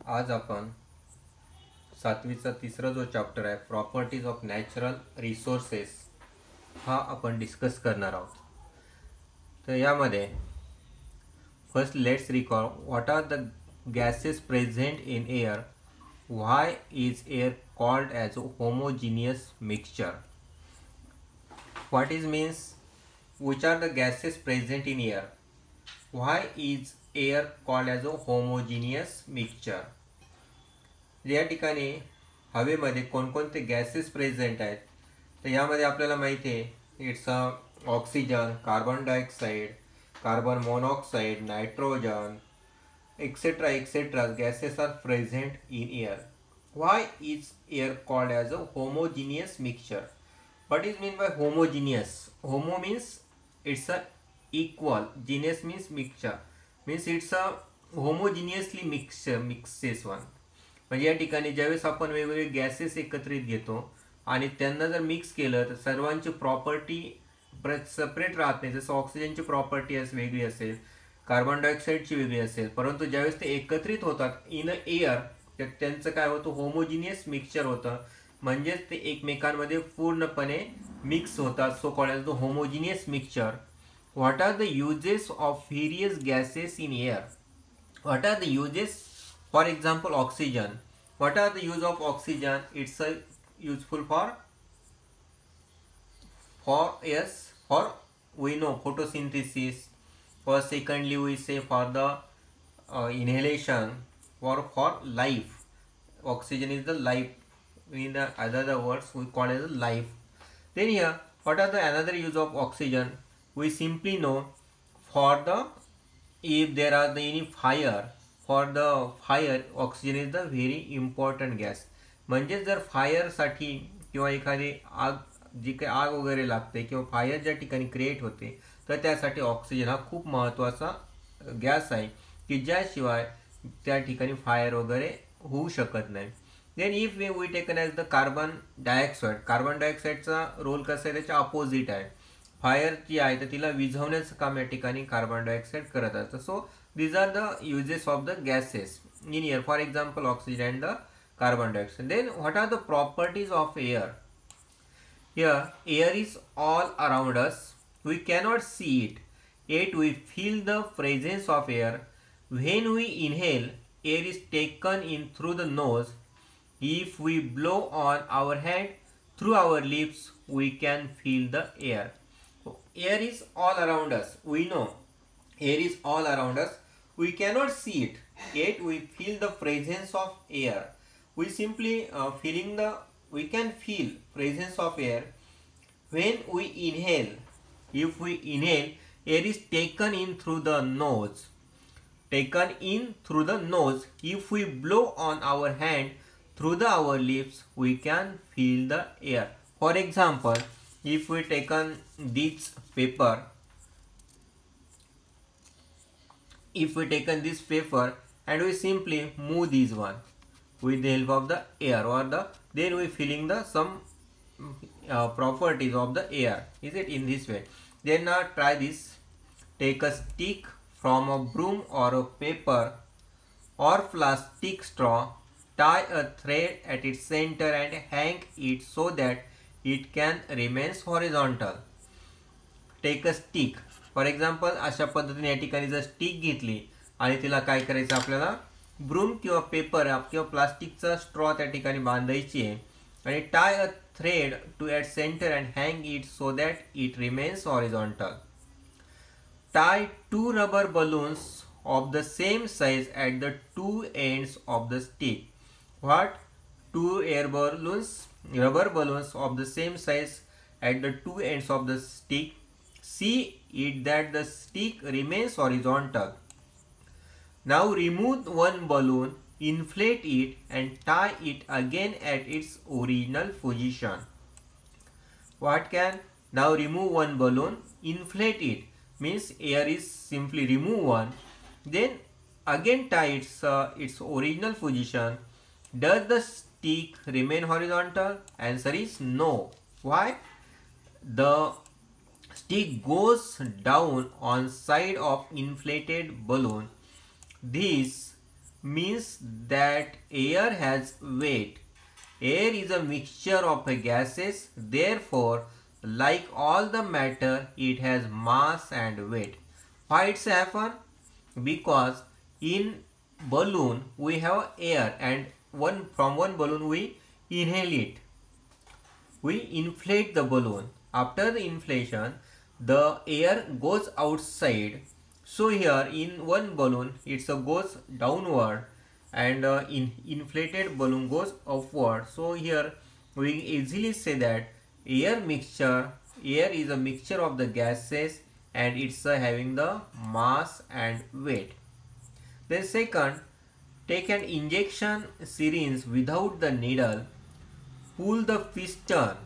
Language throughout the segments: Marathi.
आज आपण सातवीचा तिसरा जो चॅप्टर आहे प्रॉपर्टीज ऑफ नॅचरल रिसोर्सेस हा आपण डिस्कस करणार आहोत. तर यामध्ये first let's recall what are the gases present in air, why is air called as a homogeneous mixture. What is means which are the gases present in air, why is air called as a homogeneous mixture. या ठिकाणी हवेमध्ये कोणकोणते गॅसेस प्रेझेंट आहेत तर यामध्ये आपल्याला माहिती आहे it's oxygen, carbon dioxide, carbon monoxide, nitrogen etcetera etcetera gases are present in air. Why is air called as a homogeneous mixture. what is mean by homogeneous? Homo means it's a equal, geneous means mixture, means it's a homogeneously mixes one. म्हणजे या ठिकाणी ज्यावेळेस आपण वेगवेगळे गॅसेस एकत्रित घेतो आणि त्यांना जर मिक्स केलं तर सर्वांची प्रॉपर्टी सेपरेट राहत नाही. जसं ऑक्सिजनची प्रॉपर्टी वेगळी असेल, कार्बन डायऑक्साईडची वेगळी असेल, परंतु ज्यावेळेस ते एकत्रित होतात इन अ एअर तर त्यांचं काय होतं, होमोजिनियस मिक्सचर होतं. म्हणजेच ते एकमेकांमध्ये पूर्णपणे मिक्स होतात. So called as the homogeneous mixture. What are the uses of various gases in air. What are the uses? For example oxygen. What are the use of oxygen? It's a useful for we know photosynthesis. For secondly we say for the inhalation, for life. Oxygen is the life. In the other words we call it life. Then here what are the another use of oxygen? We simply know for the if there are any fire, for the fire oxygen is the very important gas. म्हणजे जर फायर साठी किंवा एखादी आग जी काही आग वगैरे लागते किंवा फायर ज्या ठिकाणी क्रिएट होते तर त्यासाठी ऑक्सिजन हा खूप महत्त्वाचा गॅस आहे की ज्याशिवाय त्या ठिकाणी फायर वगैरे होऊ शकत नाही. Then if we taken as the carbon dioxide. Carbon डायऑक्साईडचा रोल कसा आहे, त्याच्या अपोजिट आहे. फायर जी आहे तर तिला विझवण्याचं काम या ठिकाणी कार्बन डायऑक्साईड करत असतं. So these are the uses of the gases in air. For example oxygen and the carbon dioxide. Then what are the properties of air? Here air is all around us. We cannot see it, yet we feel the presence of air. When we inhale, air is taken in through the nose. If we blow on our hand through our lips, we can feel the air. So, air is all around us. We know air is all around us. We cannot see it, yet we feel the presence of air. We simply we can feel presence of air when we inhale. If we inhale, air is taken in through the nose. Taken in through the nose. If we blow on our hand through our lips, we can feel the air. For example, if we taken this paper, and we simply move this one with the help of the air or then we feeling the some properties of the air. Is it in this way? Then now try this. Take a stick from a broom or a paper or plastic straw, tie a thread at its center and hang it so that it can remain horizontal. Take a stick. For example, अशा पद्धतीने या ठिकाणी जर स्टिक घेतली आणि तिला काय करायचं, आपल्याला ब्रूम किंवा पेपर किंवा प्लास्टिकचा स्ट्रॉ त्या ठिकाणी बांधायची आहे आणि tie a thread to at centre and hang it so that it remains horizontal. Tie two rubber balloons of the same size at the two ends of the stick. What? Two rubber balloons of the same size at the two ends of the stick. See it that the stick remains horizontal. Now remove one balloon, inflate it and tie it again at its original position. What can? Now remove one balloon, inflate it, means air is simply remove one, then again tie its original position. Does the stick remain horizontal? Answer is no. Why? The stick goes down on side of inflated balloon. This means that air has weight. Air is a mixture of gases, therefore, like all the matter, it has mass and weight. Why it's happen? Because in balloon we have air, and from one balloon we inhale it. We inflate the balloon. After the inflation, the air goes outside. So here in one balloon, it goes downward, and in inflated balloon goes upward. So here we easily say that air is a mixture of the gases, and it's having the mass and weight. Then second, take an injection syringe without the needle. Pull the piston,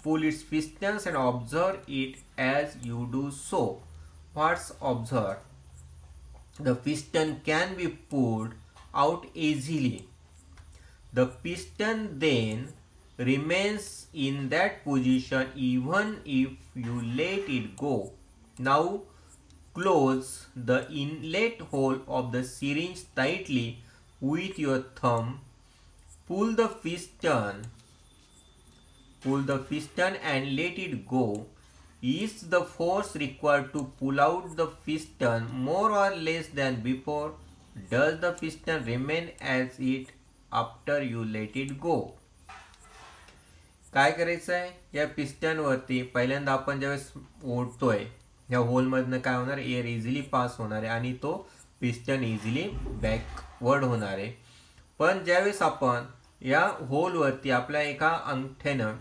pull its pistons and observe it as you do so. What's observe? The piston can be pulled out easily. The piston then remains in that position even if you let it go. Now close the inlet hole of the syringe tightly with your thumb. Pull the piston and let it go. Is the force required to pull out the piston more or less than before? Does the piston remain as it after you let it go? काय करायचं आहे, या पिस्टनवरती पहिल्यांदा आपण ज्यावेळेस ओढतोय या होलमधनं काय होणार, एअर इझिली पास होणार आहे आणि तो पिस्टन इझिली बॅकवर्ड होणार आहे. पण ज्यावेळेस आपण या होलवरती आपल्या एका अंगठ्यानं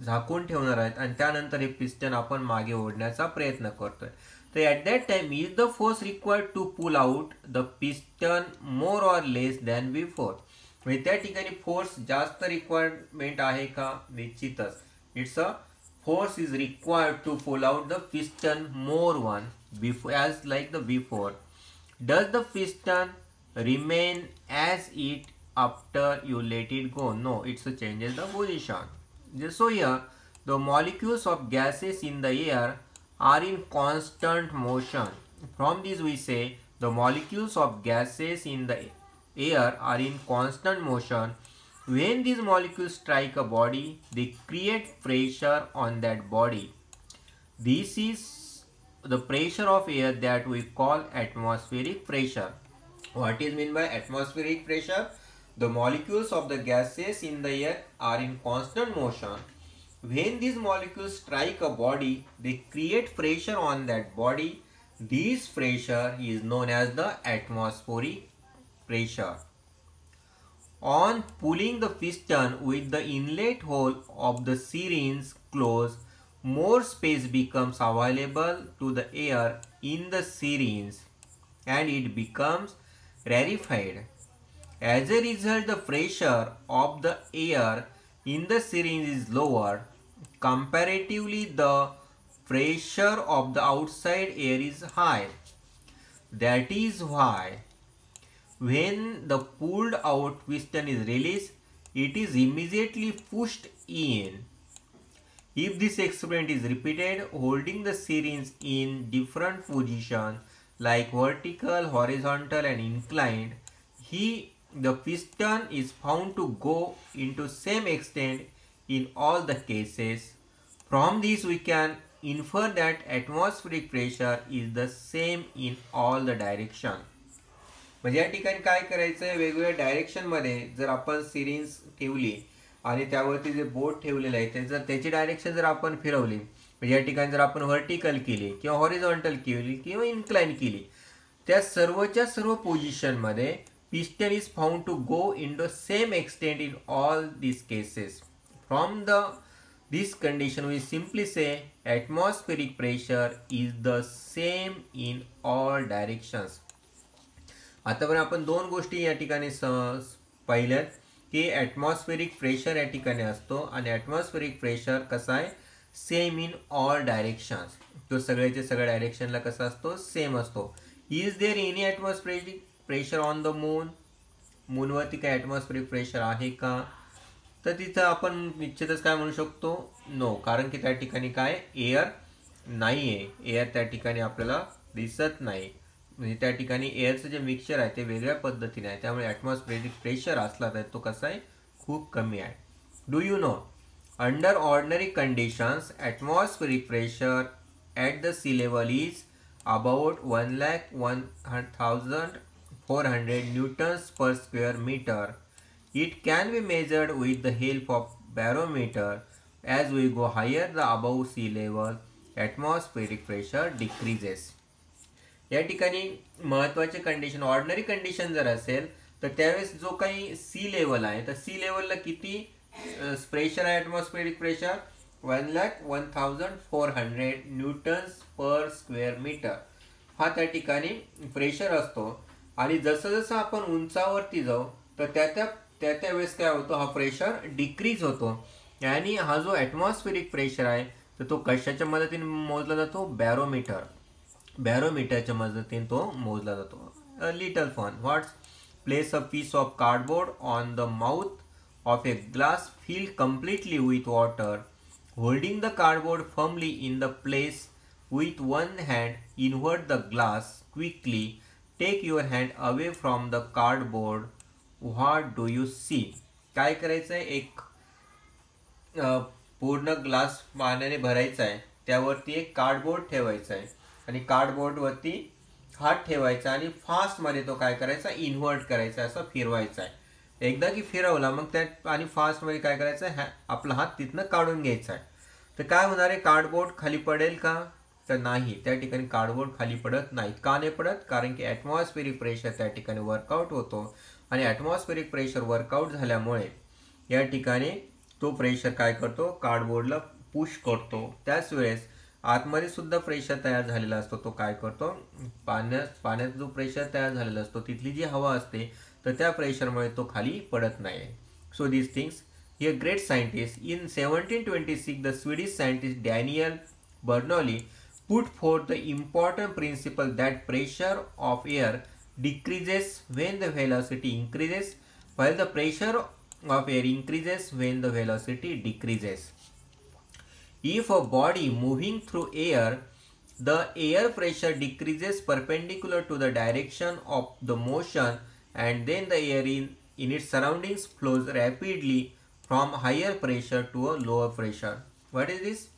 झाकून ठेवणार आहेत आणि त्यानंतर हे पिस्टन आपण मागे ओढण्याचा प्रयत्न करतोय, तर at that time is the force required to pull out the piston more or less than before. म्हणजे त्या ठिकाणी फोर्स जास्त रिक्वायरमेंट आहे का? निश्चितच. It's a force is required to pull out the piston more one before, as like the before. Does the piston remain as it after you let it go? No, it changes the position. So here the molecules of gases in the air are in constant motion. From this we say the molecules of gases in the air are in constant motion. When these molecules strike a body, they create pressure on that body. This is the pressure of air that we call atmospheric pressure. What is meant by atmospheric pressure? The molecules of the gases in the air are in constant motion. When these molecules strike a body, they create pressure on that body. This pressure is known as the atmospheric pressure. On pulling the piston with the inlet hole of the syringe closed, more space becomes available to the air in the syringe and it becomes rarefied. As a result, the pressure of the air in the syringe is lower. Comparatively, the pressure of the outside air is high. That is why when the pulled out piston is released, it is immediately pushed in. If this experiment is repeated, holding the syringe in different positions like vertical, horizontal and inclined, the piston is found to go into same extent in all the cases. From this we can infer that atmospheric pressure is the same in all the direction. म्हणजे या ठिकाणी काय करायचं आहे, वेगवेगळ्या डायरेक्शनमध्ये जर आपण सिरिंज ठेवली आणि त्यावरती जे बोट ठेवलेलं आहे त्याची डायरेक्शन जर आपण फिरवली, म्हणजे या ठिकाणी जर आपण व्हर्टिकल केली किंवा हॉरिझॉन्टल केली किंवा इन्क्लाइन केली, त्या सर्वच्या सर्व पोझिशनमध्ये piston is found to go into same extent in all these cases. From this condition we simply say atmospheric pressure is the same in all directions. आतापर्यंत आपण दोन गोष्टी या ठिकाणी पाहिल्यात की ॲटमॉस्फेरिक प्रेशर या ठिकाणी असतो आणि ॲटमॉस्फेरिक प्रेशर कसा आहे, सेम इन ऑल डायरेक्शन्स. तो सगळ्याच्या सगळ्या डायरेक्शनला कसा असतो, सेम असतो. Is there any atmospheric pressure on the moon? मूनवरती काय ॲटमॉस्फेरिक प्रेशर आहे का? तर तिथं आपण निश्चितच काय म्हणू शकतो, नो. कारण की त्या ठिकाणी काय एअर नाही आहे, एअर त्या ठिकाणी आपल्याला दिसत नाही. म्हणजे त्या ठिकाणी एअरचं जे मिक्सचर आहे ते वेगळ्या पद्धतीने आहे, त्यामुळे ॲटमॉस्फेरिक प्रेशर असला तर तो कसा आहे, खूप कमी आहे. Do you know, under ordinary conditions atmospheric pressure at the sea level is about 1,01,400 newtons per square metre. It can be measured with the help of barometer. As we go higher the above sea level, atmospheric pressure decreases. या ठिकाणी महत्त्वाचे कंडिशन, ऑर्डिनरी कंडिशन जर असेल तर त्यावेळेस जो काही सी लेवल आहे तर सी लेवलला किती प्रेशर आहे, atmospheric pressure 1,01,400 newtons per square metre हा त्या ठिकाणी प्रेशर असतो. आणि जसं जसं आपण उंचावरती जाऊ तर त्या वेळेस काय होतो, हा प्रेशर डिक्रीज होतो. आणि हा जो ॲटमॉस्फेरिक प्रेशर आहे तर तो कशाच्या मदतीने मोजला जातो, बॅरोमीटरच्या मदतीने तो मोजला जातो. A little fun, what's, place a piece of cardboard on the mouth of a glass filled completely with water. Holding the cardboard firmly in the place with one hand, invert the glass quickly. Take your hand away from the cardboard. What do you see? काय करायचं आहे, एक पूर्ण ग्लास पाण्याने भरायचा आहे, त्यावरती एक कार्डबोर्ड ठेवायचा आहे आणि कार्डबोर्डवरती हात ठेवायचा आणि फास्टमध्ये तो काय करायचा, इन्व्हर्ट करायचा, असं फिरवायचा आहे. एकदा की फिरवला मग त्यात आणि फास्टमध्ये काय करायचं आहे, आपला हात तिथनं काढून घ्यायचा आहे. तर काय होणार आहे, कार्डबोर्ड खाली पडेल का, तर नाही, त्या ठिकाणी कार्डबोर्ड खाली पडत नाही. का नाही पडत, कारण की ॲटमॉस्फेरिक प्रेशर त्या ठिकाणी वर्कआउट होतो आणि ॲटमॉस्फेरिक प्रेशर वर्कआउट झाल्यामुळे या ठिकाणी तो प्रेशर काय करतो, कार्डबोर्डला पुश करतो. त्याच वेळेस आतमध्ये सुद्धा प्रेशर तयार झालेला असतो, तो काय करतो, पाण्यात जो प्रेशर तयार झालेला असतो तिथली जी हवा असते तर त्या प्रेशरमुळे तो खाली पडत नाही. So this things, he great scientist in 1726 the Swedish scientist Daniel Bernoulli put forth the important principle that pressure of air decreases when the velocity increases, while the pressure of air increases when the velocity decreases. If a body moving through air, the air pressure decreases perpendicular to the direction of the motion, and then the air in its surroundings flows rapidly from higher pressure to a lower pressure. What is this?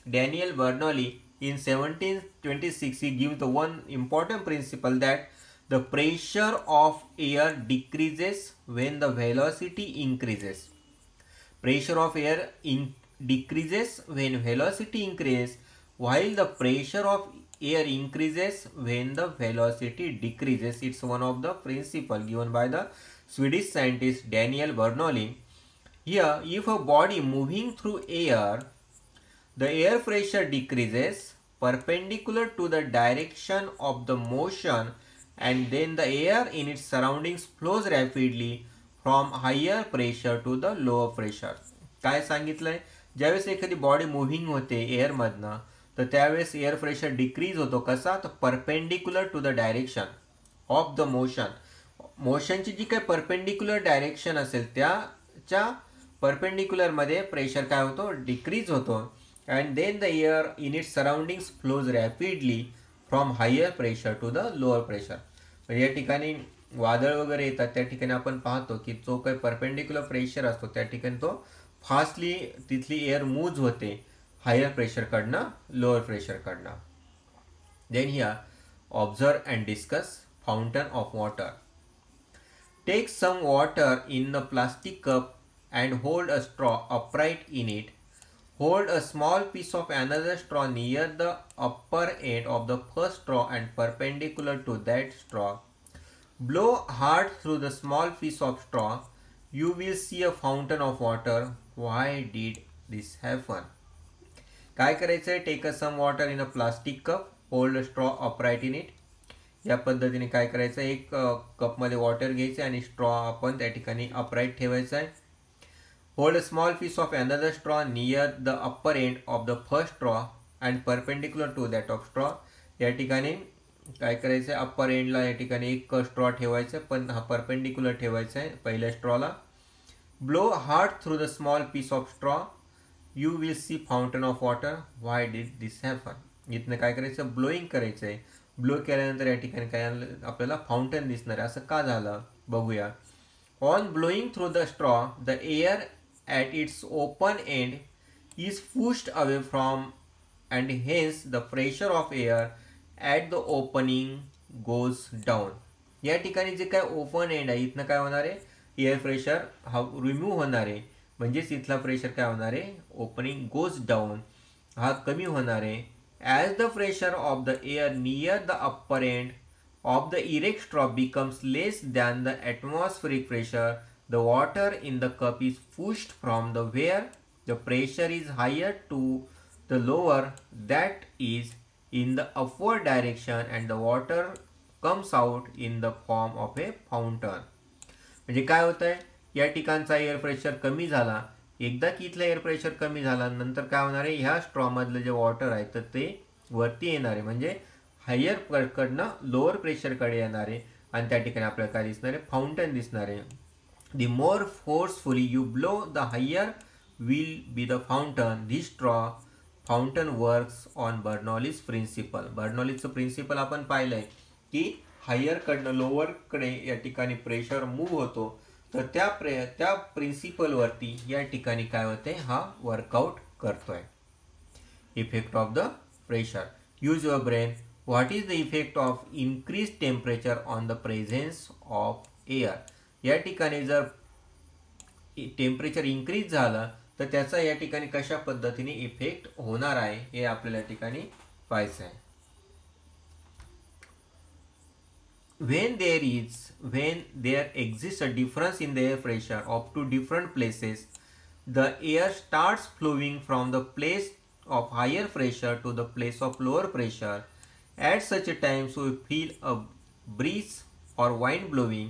Daniel Bernoulli in 1726 he gives the one important principle that the pressure of air decreases when the velocity increases. Pressure of air decreases when velocity increases, while the pressure of air increases when the velocity decreases. It's one of the principle given by the Swedish scientist Daniel Bernoulli. Here, if a body moving through air, the air pressure decreases perpendicular to the direction of the motion, and then the air in its surroundings flows rapidly from higher pressure to the lower pressure. काय सांगितलंय, ज्यावेळेस एखादी बॉडी मुव्हिंग होते एअरमधनं तर त्यावेळेस एअर प्रेशर डिक्रीज होतो. कसा, तर perpendicular to the direction of the मोशनची जी काही परपेंडिक्युलर डायरेक्शन असेल त्याच्या परपेंडिक्युलरमध्ये प्रेशर काय होतो, डिक्रीज होतो. And then the air in its surroundings flows rapidly from higher pressure to the lower pressure. म्हणजे या ठिकाणी वादळ वगैरे येतात त्या ठिकाणी आपण पाहतो की जो काही परपेंडिक्युलर प्रेशर असतो त्या ठिकाणी तो फास्टली तिथली एअर मूव्ह होते हायर प्रेशरकडनं लोअर प्रेशरकडनं. Then here observe and discuss fountain of water. Take some water in the plastic cup and hold a straw upright in it. Hold a small piece of another straw near the upper end of the first straw and perpendicular to that straw. Blow hard through the small piece of straw. You will see a fountain of water. Why did this happen? काय करायचं, take some water in a plastic cup, hold a straw upright in it. या पद्धतीने काय करायचं, एक कपमध्ये वॉटर घ्यायचं आणि स्ट्रॉ आपण त्या ठिकाणी अपराइट ठेवायचा आहे. Hold a small piece of another straw near the upper end of the first straw and perpendicular to that of straw. या ठिकाणी काय करायचं, अप्पर एंडला या ठिकाणी एक स्ट्रॉ ठेवायचा पण हा परपेंडिक्युलर ठेवायचा आहे पहिल्या स्ट्रॉला. Blow hard through the small piece of straw. You will see fountain of water. Why did this happen. इथनं काय करायचं, ब्लोईंग करायचं आहे ब्लो केल्यानंतर या ठिकाणी काय आपल्याला फाउंटन दिसणार आहे. असं का झालं बघूया. On blowing through the straw the air at its open end is pushed away from and hence the pressure of air at the opening goes down. या ठिकाणी जे काय ओपन एंड आहे इथनं काय होणार आहे, एअर प्रेशर हा रिमूव्ह होणार आहे, म्हणजेच इथला प्रेशर काय होणार आहे, ओपनिंग गोज डाऊन हा कमी होणार आहे. As the pressure of the air near the upper end of the erect straw becomes less than the atmospheric pressure, the water in the cup is pushed from the where the pressure is higher to the lower that is in the upward direction and the water comes out in the form of a fountain. म्हणजे काय होत आहे, या ठिकाणचा एअर प्रेशर कमी झाला, एकदा की इथलं एअर प्रेशर कमी झाला नंतर काय होणार आहे, ह्या स्ट्रॉमधलं जे वॉटर आहे तर ते वरती येणार आहे, म्हणजे हायर कडनं लोअर प्रेशरकडे येणार आहे आणि त्या ठिकाणी आपल्याला काय दिसणार आहे, फाउंटन दिसणार आहे. The more forcefully you blow the higher will be the fountain. The straw fountain works on Bernoulli's principle. बर्नॉलीजचं प्रिन्सिपल आपण पाहिलं आहे की हायरकडनं लोअरकडे या ठिकाणी प्रेशर मूव्ह होतो, तर त्या प्रिन्सिपलवरती या ठिकाणी काय होते, हा वर्कआउट करतोय. Effect of the pressure. Use your brain. What is the effect of increased temperature on the presence of air? या ठिकाणी जर टेम्परेचर इन्क्रीज झालं तर त्याचा या ठिकाणी कशा पद्धतीने इफेक्ट होणार आहे हे आपल्याला या ठिकाणी पाहायचं आहे. When there exists a difference in the air pressure of two different places, the air starts flowing from the place of higher pressure to the place of lower pressure. At such times we feel a breeze or wind blowing.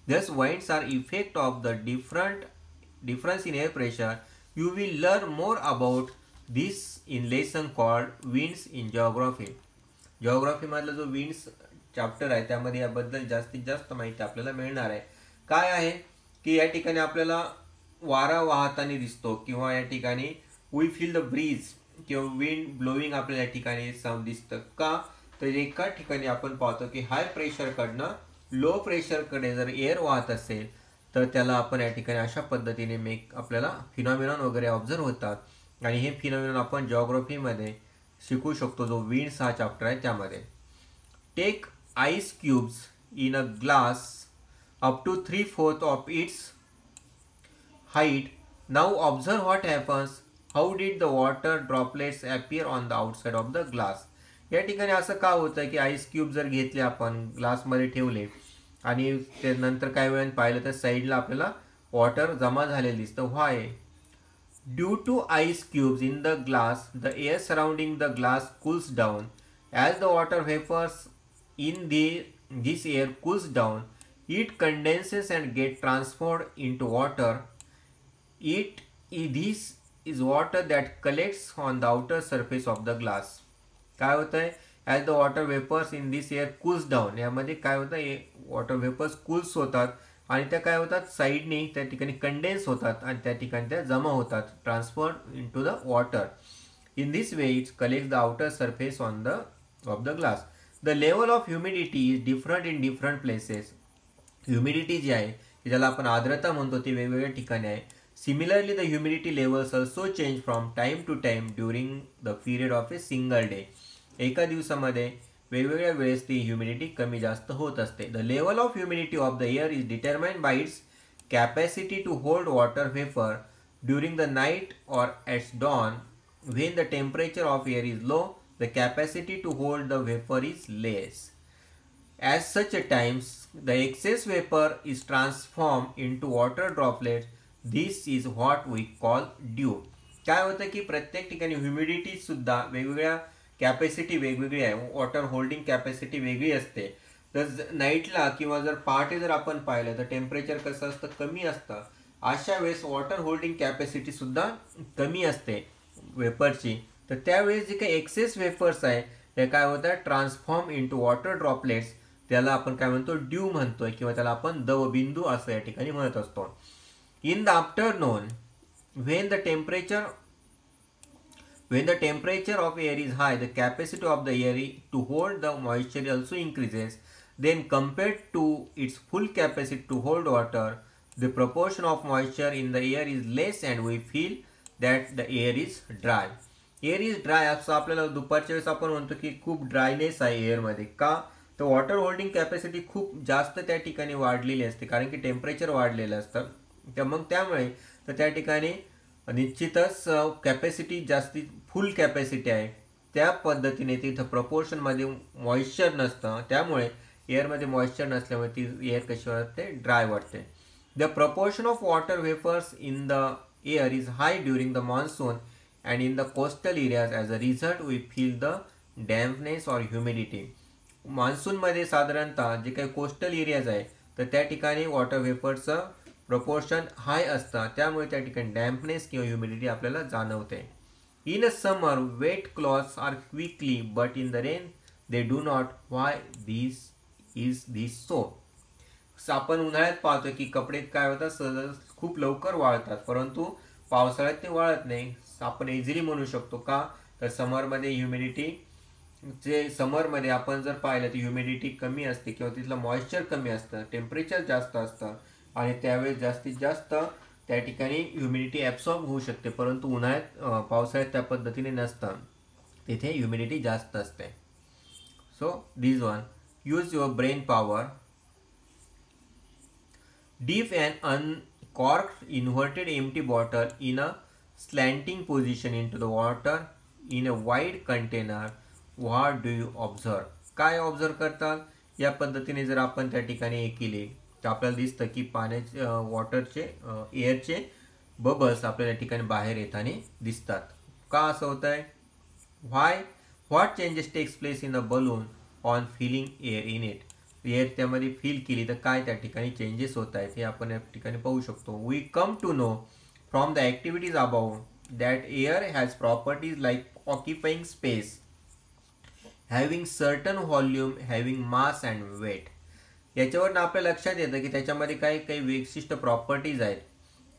Thus winds are effect of the difference in air pressure. You will learn more about this in lesson called winds in geography. Geography मधला जो winds चॅप्टर आहे त्यामध्ये याबद्दल जास्तीत जास्त माहिती आपल्याला मिळणार आहे. काय आहे की या ठिकाणी आपल्याला वारा वाहताना दिसतो किंवा या ठिकाणी वी फील द ब्रीज किंवा विंड ब्लोईंग आपल्याला या ठिकाणी दिसतं. का तर एका ठिकाणी आपण पाहतो की हाय प्रेशरकडनं लो प्रेशरकडे जर एअर वाहत असेल तर त्याला आपण या ठिकाणी अशा पद्धतीने आपल्याला फिनॉमिनॉन वगैरे ऑब्झर्व होतात आणि हे फिनॉमिनॉन आपण जिओग्राफीमध्ये शिकू शकतो, जो विंड्स हा चॅप्टर आहे त्यामध्ये. Take ice cubes in a glass up to 3/4 of its height. Now observe what happens. How did the water droplets appear on the outside of the glass. या ठिकाणी असं का होतं की आईस क्यूब जर घेतले आपण ग्लासमध्ये ठेवले आणि ते नंतर काही वेळाने पाहिलं तर साईडला आपल्याला वॉटर जमा झालेलं दिसतं. Why? Due to ice cubes in the glass the air surrounding the glass cools down. As the water vapours in this air cools down it condenses and get transformed into water. This is water that collects on the outer surface of the glass. काय होतं आहे, as the water vapours in this air cools down. यामध्ये काय होतं, वॉटर वेपर्स कूल्स होतात आणि त्या काय होतात, साईडने त्या ठिकाणी कंडेन्स होतात आणि त्या ठिकाणी त्या जमा होतात, transfer into the water. In this way it collect the outer surface of the glass. The level of humidity is different in different places. Humidity जी आहे ज्याला आपण आर्द्रता म्हणतो ती वेगवेगळ्या ठिकाणी आहे. Similarly the humidity levels also change from time to time during the period of a single day. एका दिवसामध्ये वेगवेगळ्या वेळेस ती ह्युमिडिटी कमी जास्त होत असते. The level of humidity of the air is determined by its capacity to hold water vapour during the night or at dawn. When the temperature of air is low the capacity to hold the vapour is less. At such times, the excess vapor is transformed into water droplets. This is what we call dew. काय होतं की प्रत्येक ठिकाणी ह्युमिडिटी सुद्धा वेगवेगळ्या कॅपॅसिटी वेगवेगळी आहे, वॉटर होल्डिंग कॅपॅसिटी वेगळी असते. तर नाईटला किंवा जर पहाटे जर आपण पाहिलं तर टेम्परेचर कसं असतं, कमी असतं. अशा वेळेस वॉटर होल्डिंग कॅपॅसिटी सुद्धा कमी असते वेपरची. तर त्यावेळेस जे काही एक्सेस वेपर्स आहे ते काय होतं, ट्रान्सफॉर्म इंटू वॉटर ड्रॉपलेट्स. त्याला आपण काय म्हणतो, ड्यू म्हणतोय किंवा त्याला आपण दवबिंदू असं या ठिकाणी म्हणत असतो. In the afternoon when the temperature When the temperature of air is high, the capacity of the air to hold the moisture also increases. Then compared to its full capacity to hold water, the proportion of moisture in the air is less and we feel that the air is dry. Air is dry असं आपल्याला दुपारच्या वेळेस आपण म्हणतो की खूप ड्रायनेस आहे एअरमध्ये. का तर वॉटर होल्डिंग कॅपॅसिटी खूप जास्त त्या ठिकाणी वाढलेली असते, कारण की टेम्परेचर वाढलेलं असतं. तर मग त्यामुळे तर त्या ठिकाणी निश्चितच कॅपॅसिटी जास्ती फुल कॅपॅसिटी आहे, त्या पद्धतीने तिथं प्रपोर्शनमध्ये मॉइश्चर नसतं. त्यामुळे एअरमध्ये मॉइश्चर नसल्यामुळे ती एअर कशी वाटते, ड्राय वाटते. The proportion of water vapours in the air is high during the monsoon and in the coastal areas. As a result we feel the dampness or humidity. Monsoon मध्ये साधारणतः जे काही कोस्टल एरियाज आहे तर त्या ठिकाणी वॉटर वेपर्सचं प्रपोर्शन हाय असतं, त्यामुळे त्या ठिकाणी डॅम्पनेस किंवा ह्युमिडिटी आपल्याला जाणवते. In a summer wet clothes are quickly but in the rain they do not. Why this is this so? आपण उन्हाळ्यात पाहतो की कपडे काय होतात, सहज खूप लवकर वाळतात, परंतु पावसाळ्यात ते वाळत नाही. आपण इझिली म्हणू शकतो. का तर समरमध्ये ह्युमिडिटी जे समरमध्ये आपण जर पाहिलं तर ह्युमिडिटी कमी असते किंवा तिथलं मॉइश्चर कमी असतं, टेम्परेचर जास्त असतं आणि त्यावेळेस जास्तीत जास्त त्या ठिकाणी ह्युमिडिटी ॲब्सॉर्ब होऊ शकते. परंतु उन्हाळ्यात पावसाळ्यात त्या पद्धतीने नसतं, तिथे ह्युमिडिटी जास्त असते. So this one, use your brain power. Dip an uncorked inverted empty bottle in a slanting position into the water in a wide container. What do you observe? काय ऑब्झर्व करतात? या पद्धतीने जर आपण त्या ठिकाणी हे केले तर आपल्याला दिसतं की पाण्याचे वॉटरचे एअरचे बबल्स आपल्याला या ठिकाणी बाहेर येताना दिसतात. का असं होत आहे? What changes takes place in the balloon on filling air in it. Air त्यामध्ये फील केली तर काय त्या ठिकाणी चेंजेस होत आहेत हे आपण या ठिकाणी पाहू शकतो. We come to know from the activities about that air has properties like occupying space, having certain volume, having mass and weight. याच्यावरून आपल्या लक्षात येतं की त्याच्यामध्ये काही विशिष्ट प्रॉपर्टीज आहेत.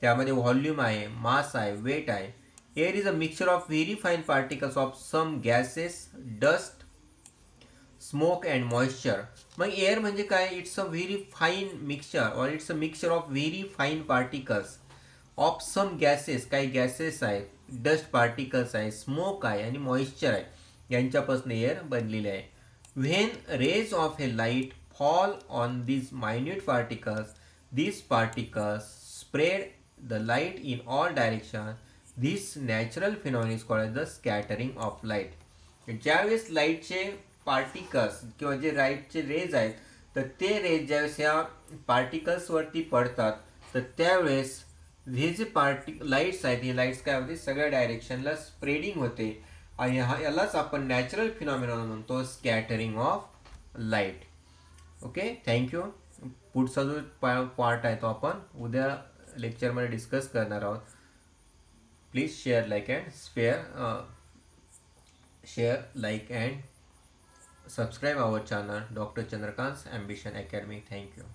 त्यामध्ये व्हॉल्यूम आहे, मास आहे, वेट आहे. Air is a mixture of very fine particles of some gases, dust, smoke and moisture. मग एअर म्हणजे काय? It's a very fine mixture or it's a mixture of very fine particles of some gases. काही गॅसेस आहेत, डस्ट पार्टिकल्स आहे, स्मोक आहे आणि मॉइश्चर आहे, यांच्यापासून एअर बनलेले आहे. When rays of a light fall on these minute particles, these particles spread the light in all directions. This natural phenomenon is called as the scattering of light. ज्यावेळेस लाईटचे पार्टिकल्स किंवा जे लाईटचे रेज आहेत तर ते रेज ज्यावेळेस ह्या पार्टिकल्सवरती पडतात तर त्यावेळेस हे जे लाईट्स आहेत, हे लाईट्स काय होते, सगळ्या डायरेक्शनला स्प्रेडिंग होते आणि यालाच आपण नॅचरल फिनॉमिनॉन म्हणतो, scattering of light. Okay, thank you. पुढचा जो पार्ट आहे तो आपण उद्या लेक्चरमध्ये डिस्कस करणार आहोत. Please share, like and share, like and subscribe our channel Dr. Chandrakant's Ambition Academy. Thank you.